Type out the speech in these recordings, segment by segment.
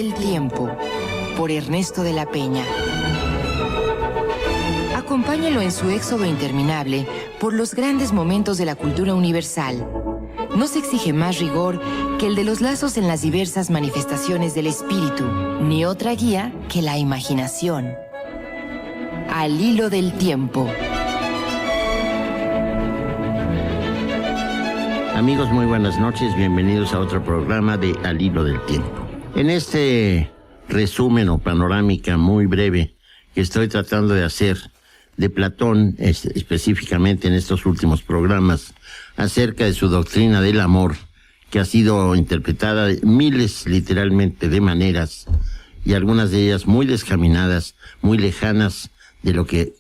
del tiempo, por Ernesto de la Peña. Acompáñalo en su éxodo interminable por los grandes momentos de la cultura universal. No se exige más rigor que el de los lazos en las diversas manifestaciones del espíritu, ni otra guía que la imaginación. Al hilo del tiempo. Amigos, muy buenas noches, bienvenidos a otro programa de Al hilo del tiempo. En este resumen o panorámica muy breve que estoy tratando de hacer de Platón, específicamente en estos últimos programas, acerca de su doctrina del amor, que ha sido interpretada de miles, literalmente, de maneras, y algunas de ellas muy descaminadas, muy lejanas de lo que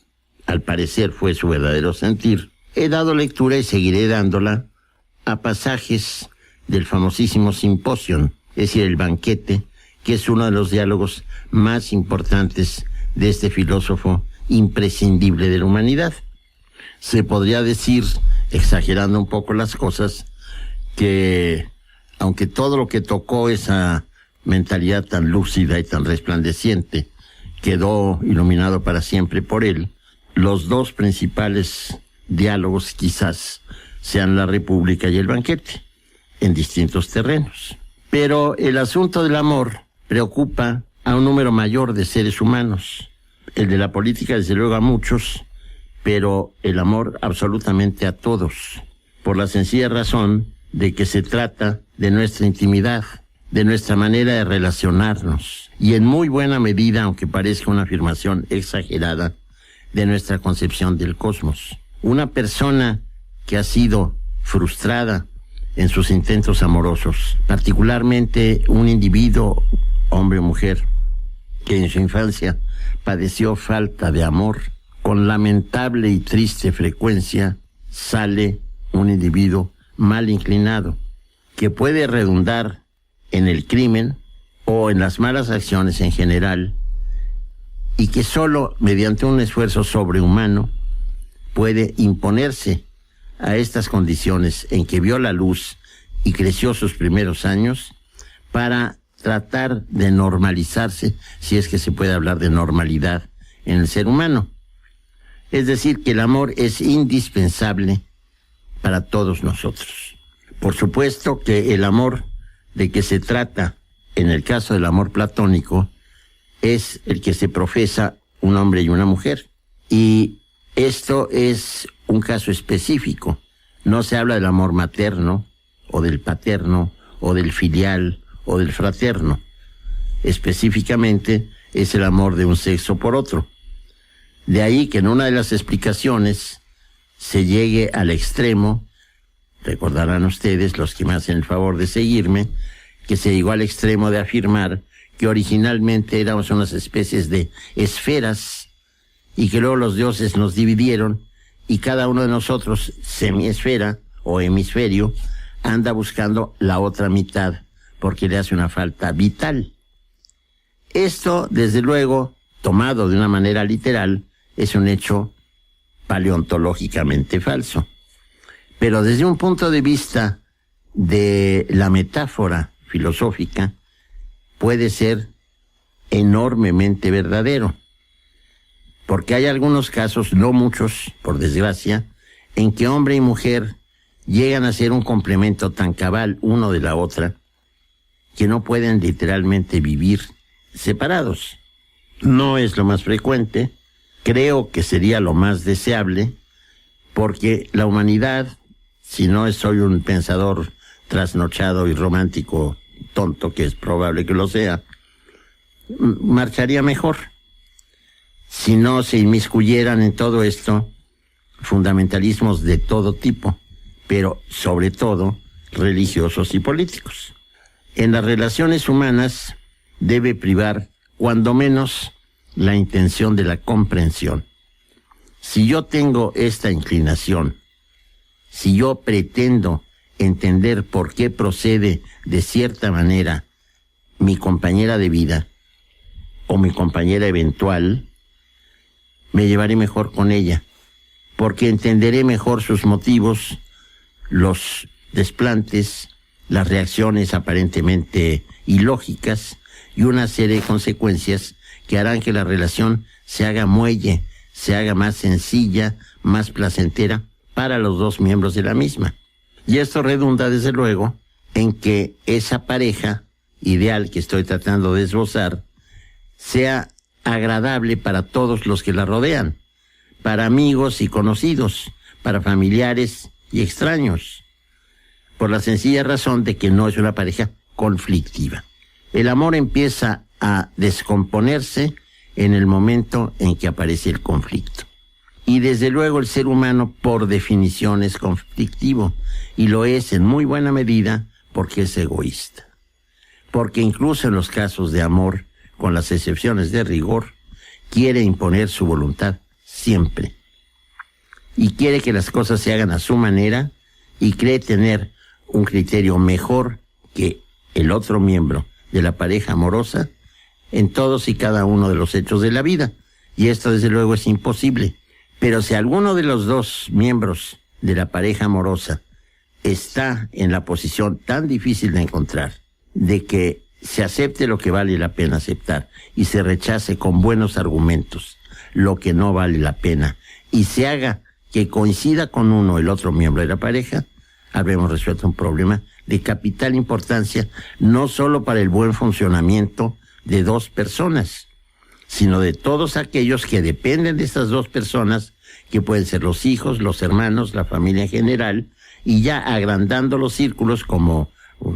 al parecer fue su verdadero sentir. He dado lectura y seguiré dándola a pasajes del famosísimo Simposion, es decir, el banquete, que es uno de los diálogos más importantes de este filósofo imprescindible de la humanidad. Se podría decir, exagerando un poco las cosas, que aunque todo lo que tocó esa mentalidad tan lúcida y tan resplandeciente quedó iluminado para siempre por él, los dos principales diálogos quizás sean la República y el banquete, en distintos terrenos. Pero el asunto del amor preocupa a un número mayor de seres humanos. El de la política, desde luego, a muchos, pero el amor absolutamente a todos, por la sencilla razón de que se trata de nuestra intimidad, de nuestra manera de relacionarnos, y en muy buena medida, aunque parezca una afirmación exagerada, de nuestra concepción del cosmos. Una persona que ha sido frustrada en sus intentos amorosos, particularmente un individuo, hombre o mujer, que en su infancia padeció falta de amor, con lamentable y triste frecuencia sale un individuo mal inclinado, que puede redundar en el crimen o en las malas acciones en general, y que solo mediante un esfuerzo sobrehumano puede imponerse a estas condiciones en que vio la luz y creció sus primeros años para tratar de normalizarse, si es que se puede hablar de normalidad en el ser humano. Es decir, que el amor es indispensable para todos nosotros. Por supuesto que el amor de que se trata, en el caso del amor platónico, es el que se profesa un hombre y una mujer. Y esto es un caso específico. No se habla del amor materno, o del paterno, o del filial, o del fraterno. Específicamente es el amor de un sexo por otro. De ahí que en una de las explicaciones se llegue al extremo, recordarán ustedes, los que me hacen el favor de seguirme, que se llegó al extremo de afirmar que originalmente éramos unas especies de esferas y que luego los dioses nos dividieron y cada uno de nosotros, semiesfera o hemisferio, anda buscando la otra mitad porque le hace una falta vital. Esto, desde luego, tomado de una manera literal, es un hecho paleontológicamente falso. Pero desde un punto de vista de la metáfora filosófica, puede ser enormemente verdadero. Porque hay algunos casos, no muchos, por desgracia, en que hombre y mujer llegan a ser un complemento tan cabal uno de la otra que no pueden literalmente vivir separados. No es lo más frecuente, creo que sería lo más deseable, porque la humanidad, si no soy un pensador trasnochado y romántico tonto, que es probable que lo sea, marcharía mejor si no se inmiscuyeran en todo esto fundamentalismos de todo tipo, pero sobre todo religiosos y políticos. En las relaciones humanas debe privar, cuando menos, la intención de la comprensión. Si yo tengo esta inclinación, si yo pretendo entender por qué procede de cierta manera mi compañera de vida o mi compañera eventual, me llevaré mejor con ella, porque entenderé mejor sus motivos, los desplantes, las reacciones aparentemente ilógicas y una serie de consecuencias que harán que la relación se haga muelle, se haga más sencilla, más placentera para los dos miembros de la misma. Y esto redunda, desde luego, en que esa pareja ideal que estoy tratando de esbozar sea agradable para todos los que la rodean, para amigos y conocidos, para familiares y extraños, por la sencilla razón de que no es una pareja conflictiva. El amor empieza a descomponerse en el momento en que aparece el conflicto. Y desde luego el ser humano por definición es conflictivo, y lo es en muy buena medida porque es egoísta. Porque incluso en los casos de amor, con las excepciones de rigor, quiere imponer su voluntad siempre. Y quiere que las cosas se hagan a su manera y cree tener un criterio mejor que el otro miembro de la pareja amorosa en todos y cada uno de los hechos de la vida. Y esto desde luego es imposible. Pero si alguno de los dos miembros de la pareja amorosa está en la posición tan difícil de encontrar, de que se acepte lo que vale la pena aceptar y se rechace con buenos argumentos lo que no vale la pena y se haga que coincida con uno el otro miembro de la pareja, habremos resuelto un problema de capital importancia, no solo para el buen funcionamiento de dos personas, sino de todos aquellos que dependen de estas dos personas, que pueden ser los hijos, los hermanos, la familia en general, y ya agrandando los círculos como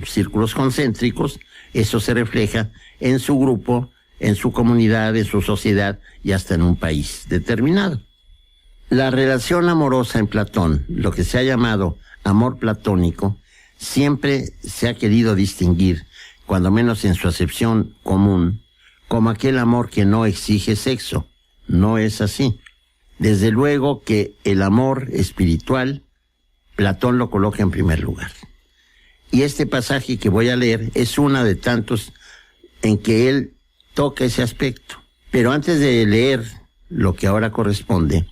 círculos concéntricos, eso se refleja en su grupo, en su comunidad, en su sociedad y hasta en un país determinado. La relación amorosa en Platón, lo que se ha llamado amor platónico, siempre se ha querido distinguir, cuando menos en su acepción común, como aquel amor que no exige sexo. No es así. Desde luego que el amor espiritual, Platón lo coloca en primer lugar. Y este pasaje que voy a leer es una de tantos en que él toca ese aspecto. Pero antes de leer lo que ahora corresponde,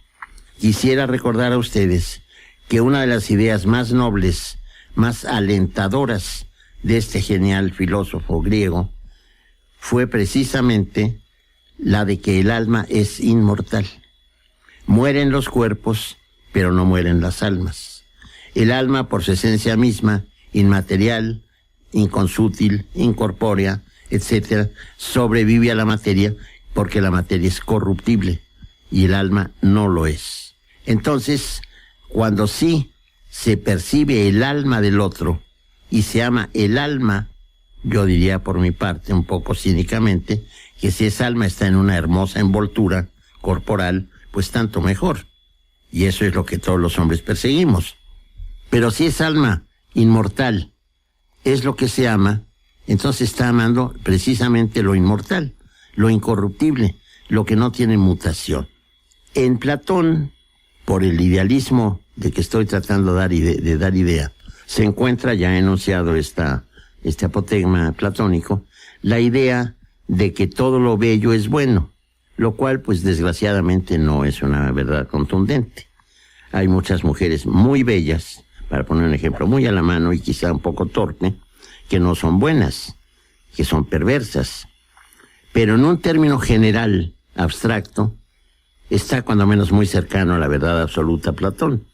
quisiera recordar a ustedes que una de las ideas más nobles, más alentadoras de este genial filósofo griego fue precisamente la de que el alma es inmortal. Mueren los cuerpos, pero no mueren las almas. El alma, por su esencia misma, inmaterial, inconsútil, incorpórea, etc., sobrevive a la materia porque la materia es corruptible y el alma no lo es. Entonces, cuando sí se percibe el alma del otro y se ama el alma, yo diría por mi parte, un poco cínicamente, que si esa alma está en una hermosa envoltura corporal, pues tanto mejor. Y eso es lo que todos los hombres perseguimos. Pero si esa alma inmortal es lo que se ama, entonces está amando precisamente lo inmortal, lo incorruptible, lo que no tiene mutación. En Platón, por el idealismo de que estoy tratando de dar idea, se encuentra ya enunciado este apotegma platónico, la idea de que todo lo bello es bueno, lo cual pues desgraciadamente no es una verdad contundente. Hay muchas mujeres muy bellas, para poner un ejemplo muy a la mano y quizá un poco torpe, que no son buenas, que son perversas. Pero en un término general, abstracto, está cuando menos muy cercano a la verdad absoluta Platón.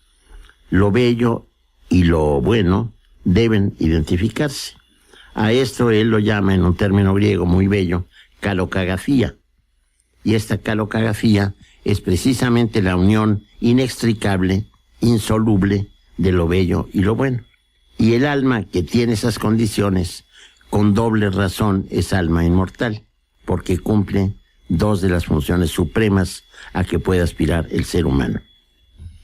Lo bello y lo bueno deben identificarse. A esto él lo llama, en un término griego muy bello, calocagafía. Y esta calocagafía es precisamente la unión inextricable, insoluble, de lo bello y lo bueno. Y el alma que tiene esas condiciones, con doble razón, es alma inmortal, porque cumple dos de las funciones supremas a que puede aspirar el ser humano.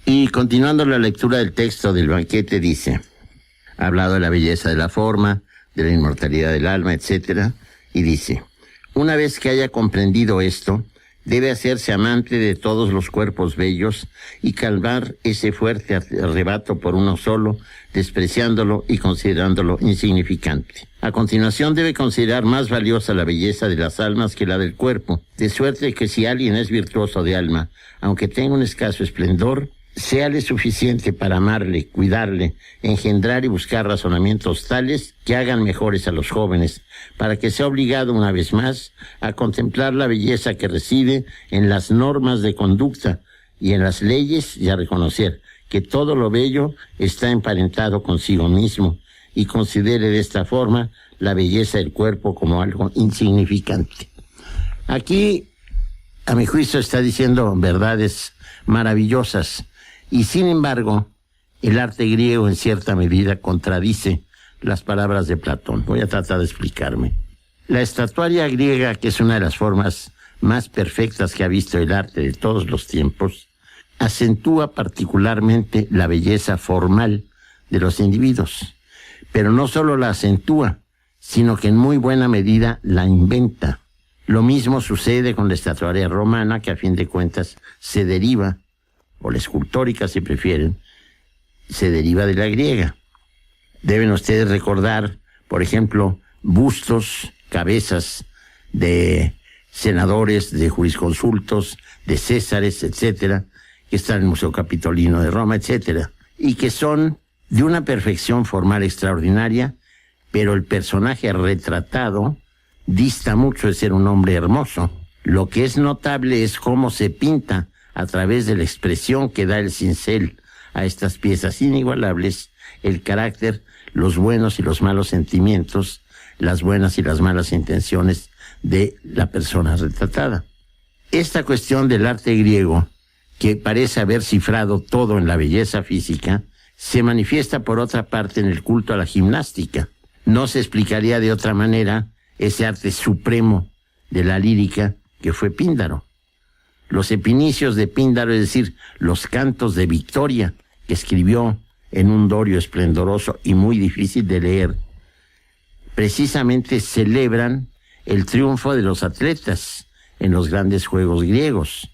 Y continuando la lectura del texto del banquete dice, ha hablado de la belleza de la forma, de la inmortalidad del alma, etc. Y dice, una vez que haya comprendido esto, debe hacerse amante de todos los cuerpos bellos y calmar ese fuerte arrebato por uno solo, despreciándolo y considerándolo insignificante. A continuación debe considerar más valiosa la belleza de las almas que la del cuerpo, de suerte que si alguien es virtuoso de alma, aunque tenga un escaso esplendor, séale suficiente para amarle, cuidarle, engendrar y buscar razonamientos tales que hagan mejores a los jóvenes, para que sea obligado una vez más a contemplar la belleza que reside en las normas de conducta y en las leyes, y a reconocer que todo lo bello está emparentado consigo mismo, y considere de esta forma la belleza del cuerpo como algo insignificante. Aquí, a mi juicio, está diciendo verdades maravillosas, y sin embargo, el arte griego en cierta medida contradice las palabras de Platón. Voy a tratar de explicarme. La estatuaria griega, que es una de las formas más perfectas que ha visto el arte de todos los tiempos, acentúa particularmente la belleza formal de los individuos. Pero no solo la acentúa, sino que en muy buena medida la inventa. Lo mismo sucede con la estatuaria romana, que a fin de cuentas se deriva, o la escultórica si prefieren, se deriva de la griega. Deben ustedes recordar, por ejemplo, bustos, cabezas de senadores, de jurisconsultos, de césares, etcétera, que están en el Museo Capitolino de Roma, etcétera, y que son de una perfección formal extraordinaria, pero el personaje retratado dista mucho de ser un hombre hermoso. Lo que es notable es cómo se pinta a través de la expresión que da el cincel a estas piezas inigualables, el carácter, los buenos y los malos sentimientos, las buenas y las malas intenciones de la persona retratada. Esta cuestión del arte griego, que parece haber cifrado todo en la belleza física, se manifiesta por otra parte en el culto a la gimnástica. No se explicaría de otra manera ese arte supremo de la lírica que fue Píndaro. Los epinicios de Píndaro, es decir, los cantos de victoria que escribió en un dorio esplendoroso y muy difícil de leer, precisamente celebran el triunfo de los atletas en los grandes juegos griegos.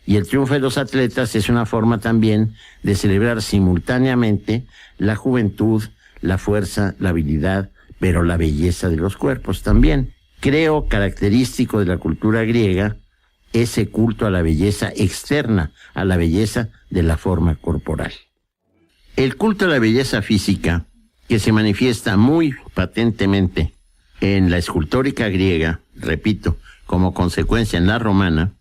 Y el triunfo de los atletas es una forma también de celebrar simultáneamente la juventud, la fuerza, la habilidad, pero la belleza de los cuerpos también. Creo característico de la cultura griega ese culto a la belleza externa, a la belleza de la forma corporal. El culto a la belleza física, que se manifiesta muy patentemente en la escultórica griega, repito, como consecuencia en la romana,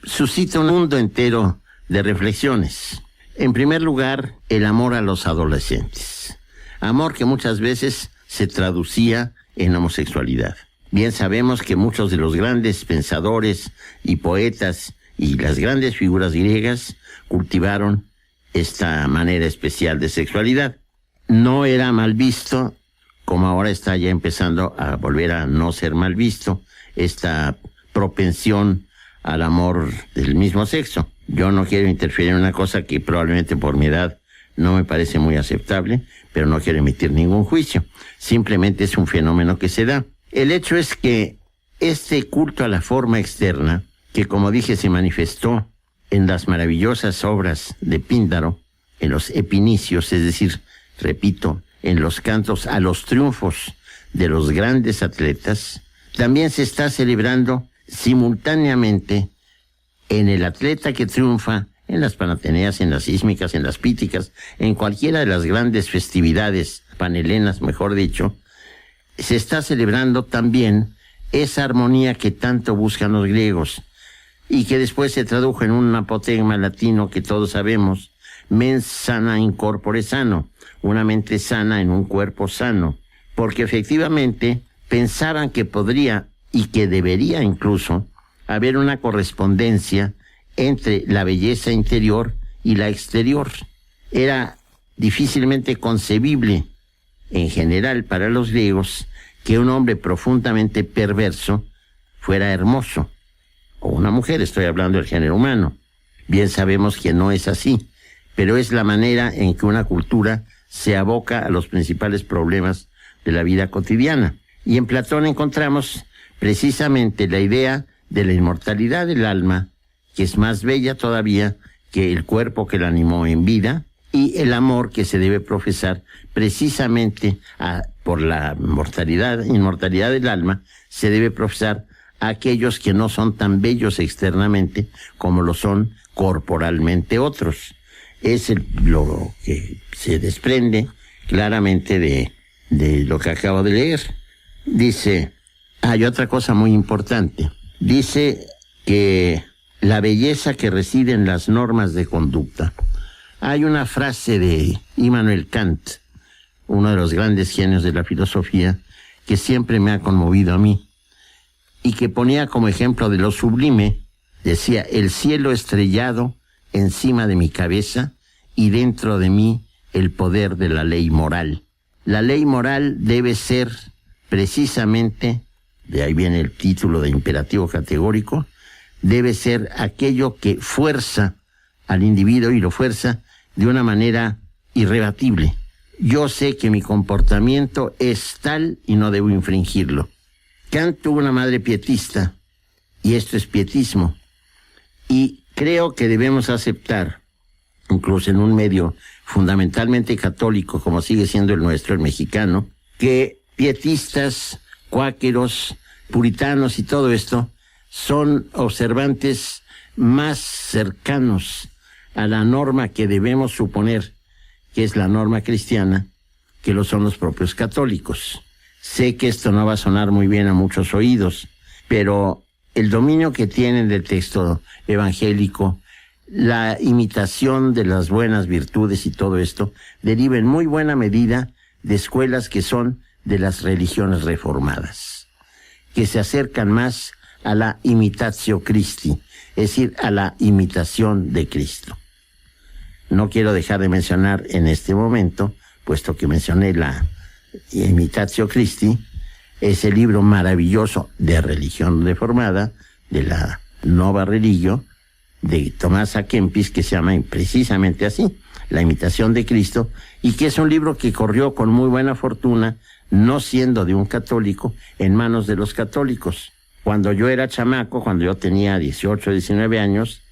suscita un mundo entero de reflexiones. En primer lugar, el amor a los adolescentes. Amor que muchas veces se traducía en homosexualidad. Bien sabemos que muchos de los grandes pensadores y poetas y las grandes figuras griegas cultivaron esta manera especial de sexualidad. No era mal visto, como ahora está ya empezando a volver a no ser mal visto, esta propensión al amor del mismo sexo. Yo no quiero interferir en una cosa que probablemente por mi edad no me parece muy aceptable, pero no quiero emitir ningún juicio. Simplemente es un fenómeno que se da. El hecho es que este culto a la forma externa, que como dije se manifestó en las maravillosas obras de Píndaro, en los epinicios, es decir, repito, en los cantos a los triunfos de los grandes atletas, también se está celebrando simultáneamente en el atleta que triunfa en las panateneas, en las sísmicas, en las píticas, en cualquiera de las grandes festividades panhelenas, mejor dicho, se está celebrando también esa armonía que tanto buscan los griegos y que después se tradujo en un apotegma latino que todos sabemos, mens sana in corpore sano, una mente sana en un cuerpo sano, porque efectivamente pensaban que podría y que debería incluso haber una correspondencia entre la belleza interior y la exterior. Era difícilmente concebible en general para los griegos que un hombre profundamente perverso fuera hermoso, o una mujer, estoy hablando del género humano. Bien sabemos que no es así, pero es la manera en que una cultura se aboca a los principales problemas de la vida cotidiana. Y en Platón encontramos precisamente la idea de la inmortalidad del alma, que es más bella todavía que el cuerpo que la animó en vida, y el amor que se debe profesar precisamente por la inmortalidad del alma, se debe profesar a aquellos que no son tan bellos externamente como lo son corporalmente otros. es lo que se desprende claramente de lo que acabo de leer. Dice, hay otra cosa muy importante. Dice que la belleza que reside en las normas de conducta. Hay una frase de Immanuel Kant, uno de los grandes genios de la filosofía, que siempre me ha conmovido a mí, y que ponía como ejemplo de lo sublime, decía, el cielo estrellado encima de mi cabeza y dentro de mí el poder de la ley moral. La ley moral debe ser precisamente, de ahí viene el título de imperativo categórico, debe ser aquello que fuerza al individuo y lo fuerza de una manera irrebatible. Yo sé que mi comportamiento es tal y no debo infringirlo. Kant tuvo una madre pietista, y esto es pietismo, y creo que debemos aceptar, incluso en un medio fundamentalmente católico, como sigue siendo el nuestro, el mexicano, que pietistas, cuáqueros, puritanos y todo esto son observantes más cercanos a la norma que debemos suponer que es la norma cristiana, que lo son los propios católicos. Sé que esto no va a sonar muy bien a muchos oídos, pero el dominio que tienen del texto evangélico, la imitación de las buenas virtudes y todo esto, deriva en muy buena medida de escuelas que son de las religiones reformadas, que se acercan más a la imitatio Christi, es decir, a la imitación de Cristo. No quiero dejar de mencionar en este momento, puesto que mencioné la Imitatio Christi, ese libro maravilloso de religión reformada, de la Nova Religio, de Tomás A. Kempis, que se llama precisamente así, La imitación de Cristo, y que es un libro que corrió con muy buena fortuna, no siendo de un católico, en manos de los católicos. Cuando yo era chamaco, cuando yo tenía 18, 19 años,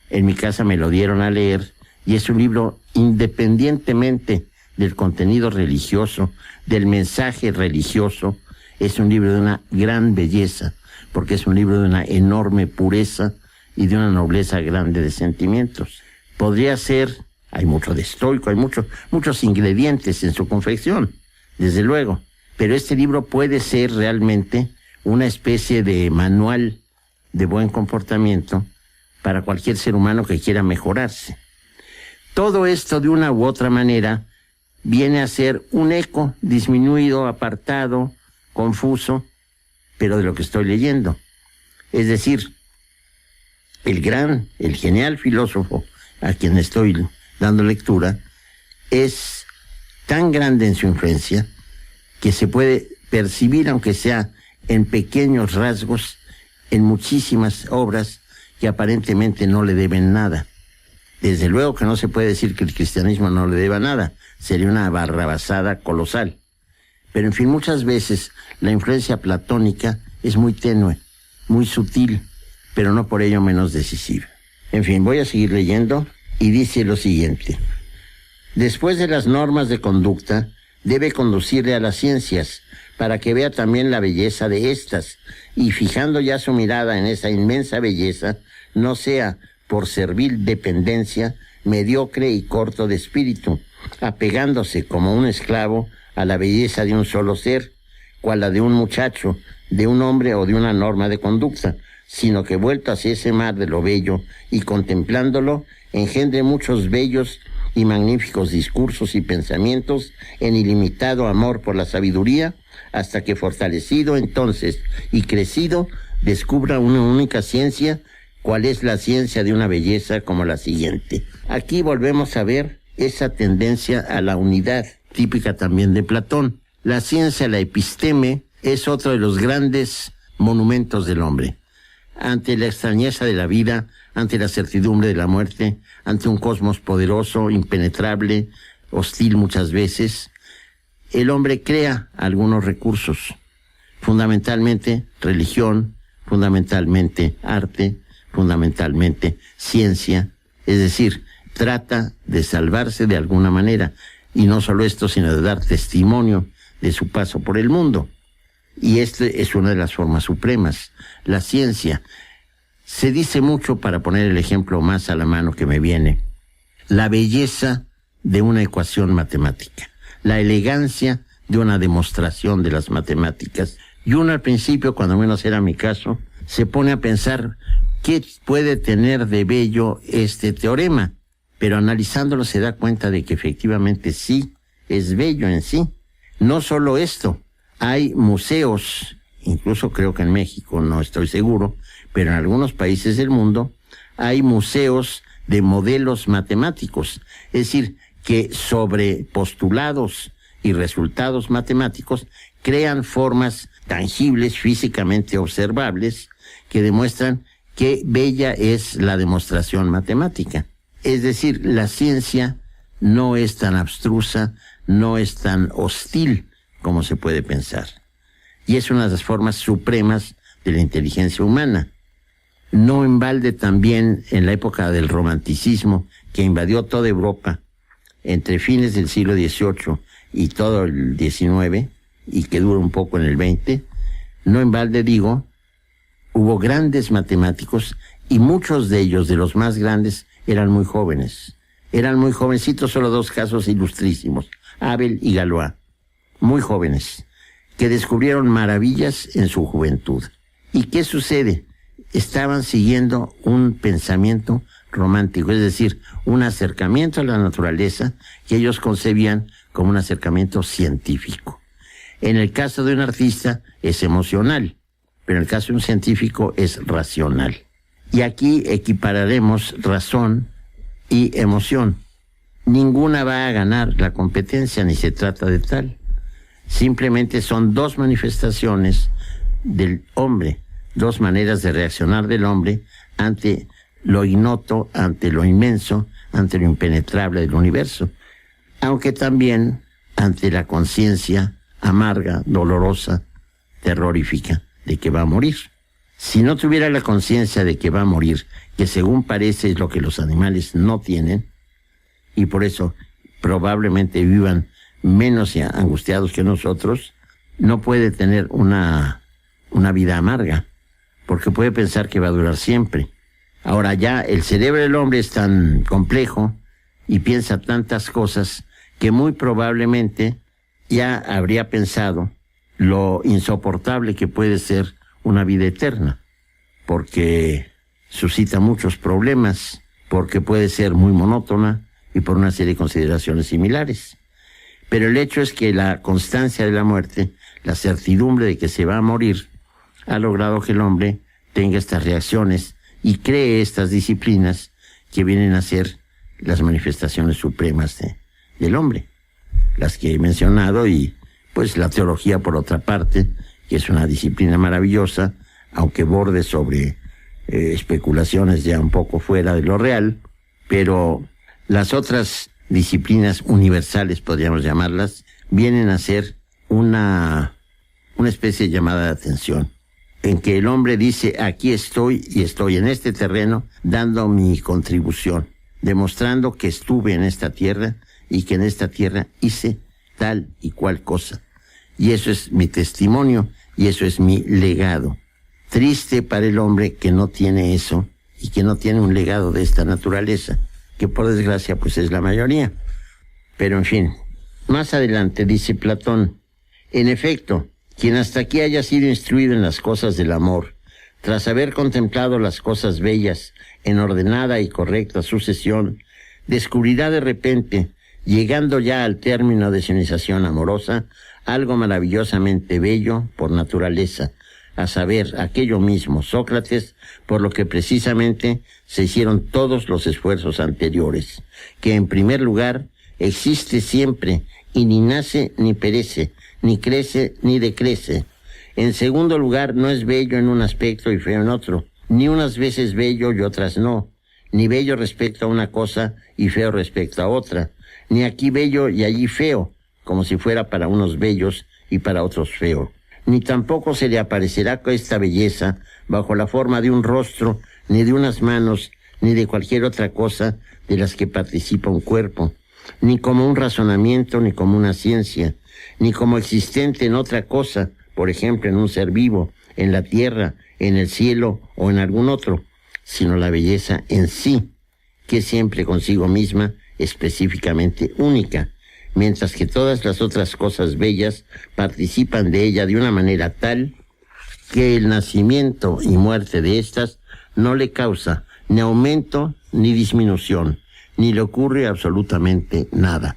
en mi casa me lo dieron a leer, y es un libro independientemente del contenido religioso, del mensaje religioso, es un libro de una gran belleza, porque es un libro de una enorme pureza y de una nobleza grande de sentimientos. Podría ser, hay mucho de estoico, hay muchos ingredientes en su confección, desde luego, pero este libro puede ser realmente una especie de manual de buen comportamiento para cualquier ser humano que quiera mejorarse. Todo esto, de una u otra manera, viene a ser un eco disminuido, apartado, confuso, pero de lo que estoy leyendo. Es decir, el genial filósofo a quien estoy dando lectura, es tan grande en su influencia que se puede percibir, aunque sea en pequeños rasgos, en muchísimas obras que aparentemente no le deben nada. Desde luego que no se puede decir que el cristianismo no le deba nada, sería una barrabasada colosal. Pero en fin, muchas veces la influencia platónica es muy tenue, muy sutil, pero no por ello menos decisiva. En fin, voy a seguir leyendo y dice lo siguiente. Después de las normas de conducta, debe conducirle a las ciencias, para que vea también la belleza de éstas, y fijando ya su mirada en esa inmensa belleza, no sea, por servil dependencia, mediocre y corto de espíritu, apegándose como un esclavo a la belleza de un solo ser, cual la de un muchacho, de un hombre o de una norma de conducta, sino que vuelto hacia ese mar de lo bello y contemplándolo, engendre muchos bellos y magníficos discursos y pensamientos en ilimitado amor por la sabiduría, hasta que fortalecido entonces y crecido, descubra una única ciencia, cuál es la ciencia de una belleza como la siguiente. Aquí volvemos a ver esa tendencia a la unidad, típica también de Platón. La ciencia, la episteme, es otro de los grandes monumentos del hombre. Ante la extrañeza de la vida, ante la certidumbre de la muerte, ante un cosmos poderoso, impenetrable, hostil muchas veces, el hombre crea algunos recursos, fundamentalmente religión, fundamentalmente arte, fundamentalmente ciencia, es decir, trata de salvarse de alguna manera, y no solo esto, sino de dar testimonio de su paso por el mundo. Y este es una de las formas supremas, la ciencia. Se dice mucho, para poner el ejemplo más a la mano que me viene, la belleza de una ecuación matemática, la elegancia de una demostración de las matemáticas. Y uno al principio, cuando menos era mi caso, se pone a pensar qué puede tener de bello este teorema, pero analizándolo se da cuenta de que efectivamente sí, es bello en sí. No solo esto, hay museos, incluso creo que en México, no estoy seguro, pero en algunos países del mundo hay museos de modelos matemáticos, es decir, que sobre postulados y resultados matemáticos crean formas tangibles, físicamente observables, que demuestran qué bella es la demostración matemática. Es decir, la ciencia no es tan abstrusa, no es tan hostil como se puede pensar. Y es una de las formas supremas de la inteligencia humana. No en balde también en la época del romanticismo que invadió toda Europa entre fines del siglo XVIII y todo el XIX, y que dura un poco en el XX, no en balde digo, hubo grandes matemáticos y muchos de ellos, de los más grandes, eran muy jóvenes. Eran muy jovencitos, solo dos casos ilustrísimos, Abel y Galois, muy jóvenes, que descubrieron maravillas en su juventud. ¿Y qué sucede? Estaban siguiendo un pensamiento romántico, es decir, un acercamiento a la naturaleza que ellos concebían como un acercamiento científico. En el caso de un artista es emocional, pero en el caso de un científico es racional. Y aquí equipararemos razón y emoción. Ninguna va a ganar la competencia, ni se trata de tal. Simplemente son dos manifestaciones del hombre, dos maneras de reaccionar del hombre ante lo ignoto, ante lo inmenso, ante lo impenetrable del universo, aunque también ante la conciencia amarga, dolorosa, terrorífica de que va a morir. Si no tuviera la conciencia de que va a morir, que según parece es lo que los animales no tienen, y por eso probablemente vivan menos angustiados que nosotros, no puede tener una vida amarga, porque puede pensar que va a durar siempre. Ahora ya el cerebro del hombre es tan complejo y piensa tantas cosas que muy probablemente ya habría pensado lo insoportable que puede ser una vida eterna, porque suscita muchos problemas, porque puede ser muy monótona y por una serie de consideraciones similares. Pero el hecho es que la constancia de la muerte, la certidumbre de que se va a morir, ha logrado que el hombre tenga estas reacciones y cree estas disciplinas que vienen a ser las manifestaciones supremas del hombre, las que he mencionado, y pues la teología por otra parte, que es una disciplina maravillosa, aunque borde sobre especulaciones ya un poco fuera de lo real, pero las otras disciplinas universales, podríamos llamarlas, vienen a ser una especie de llamada de atención, en que el hombre dice, aquí estoy y estoy en este terreno dando mi contribución, demostrando que estuve en esta tierra y que en esta tierra hice tal y cual cosa. Y eso es mi testimonio y eso es mi legado. Triste para el hombre que no tiene eso y que no tiene un legado de esta naturaleza, que por desgracia pues es la mayoría. Pero en fin, más adelante dice Platón, en efecto, quien hasta aquí haya sido instruido en las cosas del amor, tras haber contemplado las cosas bellas en ordenada y correcta sucesión, descubrirá de repente, llegando ya al término de su iniciación amorosa, algo maravillosamente bello por naturaleza, a saber, aquello mismo, Sócrates, por lo que precisamente se hicieron todos los esfuerzos anteriores, que en primer lugar existe siempre y ni nace ni perece, ni crece ni decrece. En segundo lugar, no es bello en un aspecto y feo en otro, ni unas veces bello y otras no, ni bello respecto a una cosa y feo respecto a otra, ni aquí bello y allí feo, como si fuera para unos bellos y para otros feo. Ni tampoco se le aparecerá esta belleza bajo la forma de un rostro, ni de unas manos, ni de cualquier otra cosa de las que participa un cuerpo, ni como un razonamiento, ni como una ciencia, ni como existente en otra cosa, por ejemplo, en un ser vivo, en la tierra, en el cielo o en algún otro, sino la belleza en sí, que es siempre consigo misma, específicamente única, mientras que todas las otras cosas bellas participan de ella de una manera tal que el nacimiento y muerte de éstas no le causa ni aumento ni disminución, ni le ocurre absolutamente nada.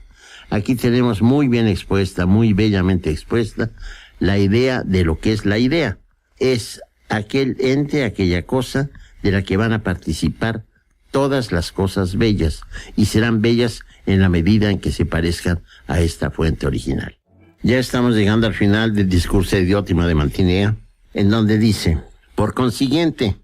Aquí tenemos muy bien expuesta, muy bellamente expuesta, la idea de lo que es la idea. Es aquel ente, aquella cosa de la que van a participar todas las cosas bellas, y serán bellas en la medida en que se parezcan a esta fuente original. Ya estamos llegando al final del discurso de Diótima de Mantinea, en donde dice: por consiguiente,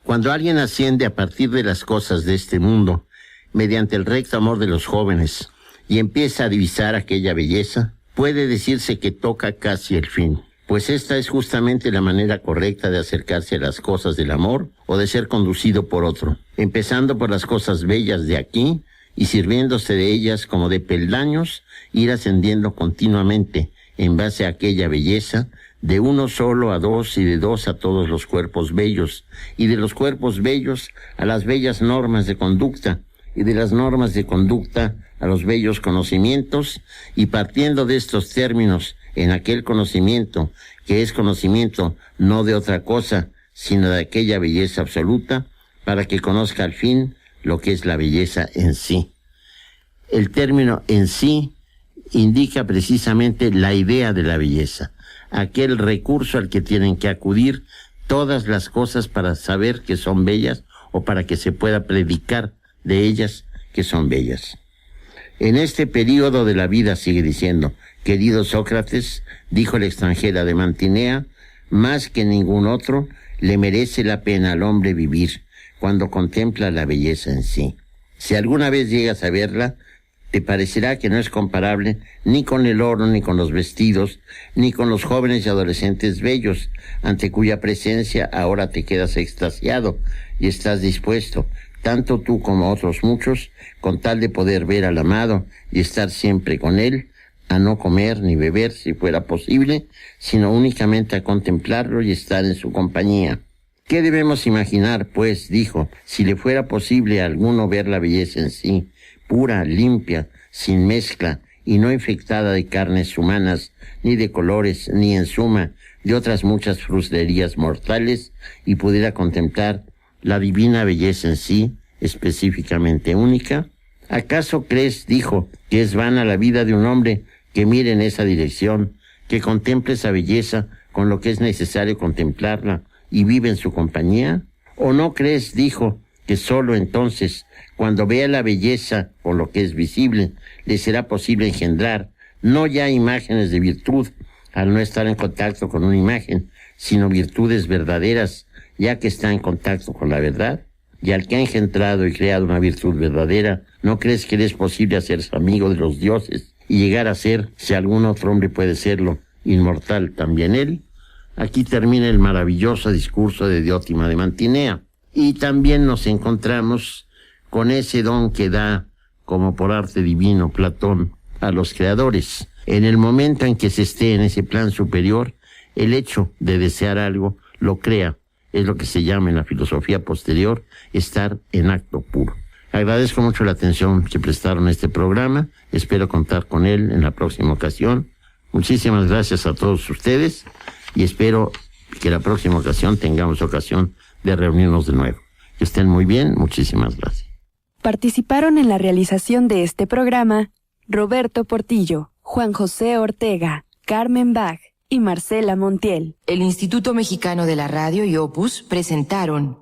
cuando alguien asciende a partir de las cosas de este mundo, mediante el recto amor de los jóvenes, y empieza a divisar aquella belleza, puede decirse que toca casi el fin, pues esta es justamente la manera correcta de acercarse a las cosas del amor o de ser conducido por otro, empezando por las cosas bellas de aquí y sirviéndose de ellas como de peldaños, ir ascendiendo continuamente en base a aquella belleza, de uno solo a dos y de dos a todos los cuerpos bellos, y de los cuerpos bellos a las bellas normas de conducta, y de las normas de conducta a los bellos conocimientos, y partiendo de estos términos en aquel conocimiento, que es conocimiento no de otra cosa, sino de aquella belleza absoluta, para que conozca al fin lo que es la belleza en sí. El término en sí indica precisamente la idea de la belleza, aquel recurso al que tienen que acudir todas las cosas para saber que son bellas o para que se pueda predicar de ellas que son bellas. En este período de la vida, sigue diciendo, querido Sócrates, dijo la extranjera de Mantinea, más que ningún otro le merece la pena al hombre vivir cuando contempla la belleza en sí. Si alguna vez llegas a verla, te parecerá que no es comparable ni con el oro, ni con los vestidos, ni con los jóvenes y adolescentes bellos, ante cuya presencia ahora te quedas extasiado y estás dispuesto, tanto tú como otros muchos, con tal de poder ver al amado y estar siempre con él, a no comer ni beber si fuera posible, sino únicamente a contemplarlo y estar en su compañía. ¿Qué debemos imaginar, pues, dijo, si le fuera posible a alguno ver la belleza en sí, pura, limpia, sin mezcla y no infectada de carnes humanas, ni de colores, ni en suma de otras muchas fruslerías mortales, y pudiera contemplar la divina belleza en sí, específicamente única? ¿Acaso crees, dijo, que es vana la vida de un hombre que mire en esa dirección, que contemple esa belleza con lo que es necesario contemplarla y vive en su compañía? ¿O no crees, dijo, que sólo entonces, cuando vea la belleza por lo que es visible, le será posible engendrar no ya imágenes de virtud, al no estar en contacto con una imagen, sino virtudes verdaderas, ya que está en contacto con la verdad? Y al que ha engendrado y creado una virtud verdadera, ¿no crees que le es posible hacerse amigo de los dioses y llegar a ser, si algún otro hombre puede serlo, inmortal también él? Aquí termina el maravilloso discurso de Diótima de Mantinea. Y también nos encontramos con ese don que da, como por arte divino, Platón a los creadores. En el momento en que se esté en ese plan superior, el hecho de desear algo lo crea. Es lo que se llama en la filosofía posterior estar en acto puro. Agradezco mucho la atención que prestaron a este programa. Espero contar con él en la próxima ocasión. Muchísimas gracias a todos ustedes y espero que la próxima ocasión tengamos ocasión de reunirnos de nuevo. Que estén muy bien. Muchísimas gracias. Participaron en la realización de este programa Roberto Portillo, Juan José Ortega, Carmen Bach y Marcela Montiel. El Instituto Mexicano de la Radio y Opus presentaron